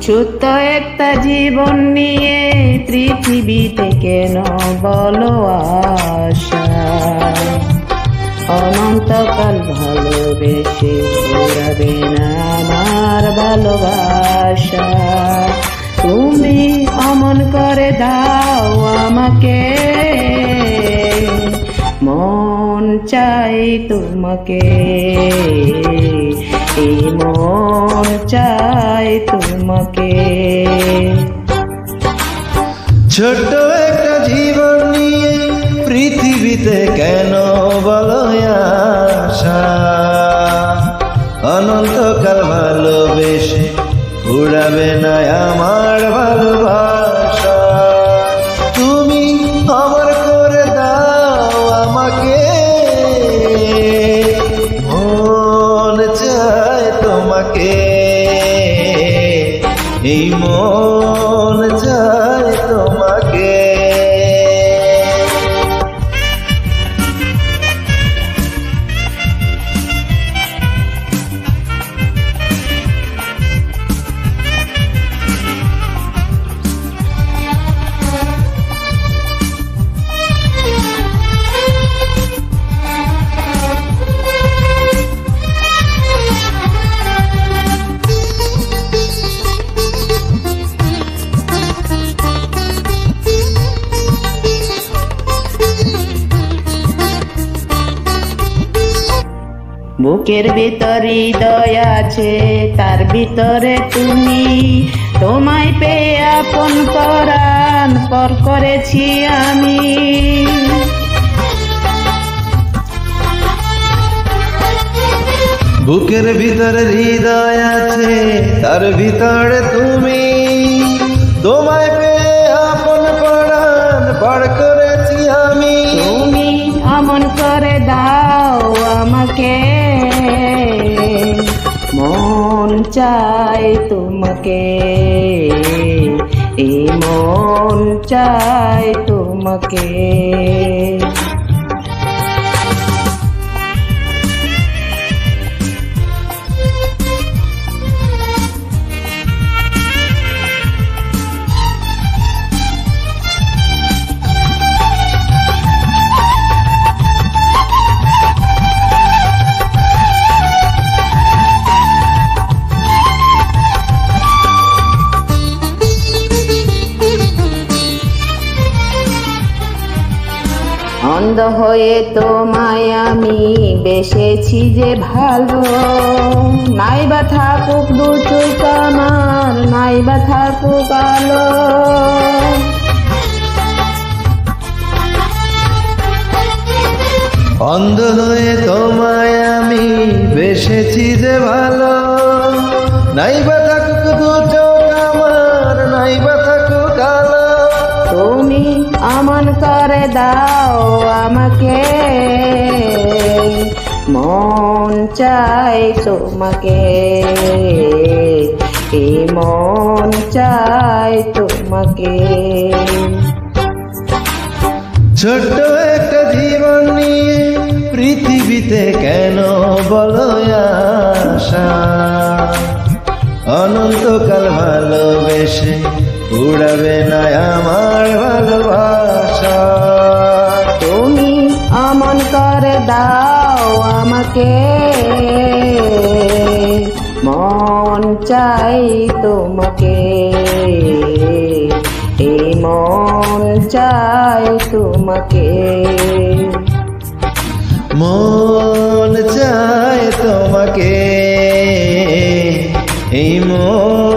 ছোট্ট একটা জীবন নিয়ে পৃথিবীতে কেন বলো আশা, অনন্তকাল ভালোবেসে ফুরাবে না আমার ভালোবাসা। তুমি অমন করে দাও আমাকে, মন চাই তোমাকে, এই মন চাই তোমাকে। ছোট্ট একটা জীবন নিয়ে পৃথিবীতে কেন বলো আশা, অনন্তকাল ভালোবেসে উড়াবে না আমার ভালোবাসা। তুমি আমার করে দাও আমাকে, মন চায় তোমাকে, এই মন চায় তোমাকে। বুকের ভিতর হৃদয় আছে, তার ভিতরে তুমি, তোমায় পেয়ে আপন পরাণ পর করেছি আমি। বুকের ভিতরে হৃদয় আছে, তার ভিতরে তুমি, তোমায় পেয়ে আপন পরাণ পর করেছি আমি। তুমি অমন করে দাও আমাকে, মন চাই তোমাকে, এই মন চাই তোমাকে। অন্ধ হয়ে তোমায় আমি বেসেছি যে ভালো, নাইবা থাকুক দু চোখ আমার, নাইবা থাকুক আলো। অন্ধ হয়ে তোমায় আমি বেসেছি যে ভালো, নাইবা থাকুক দু চোখ আমার, নাইবা থাকুক আলো। তুমি অমন করে দাও আমাকে, মন চাই তোমাকে, এই মন চাই তোমাকে। ছোট্ট একটা জীবন নিয়ে পৃথিবীতে কেন বলো আশা, অনন্তকাল ভালোবেসে উড়াবে না আমার ভালোবাসা। তুমি অমন করে দাও আমাকে, মন চাই তোমাকে, এই মন চাই তোমাকে। মন চায় তোমাকে, এই মন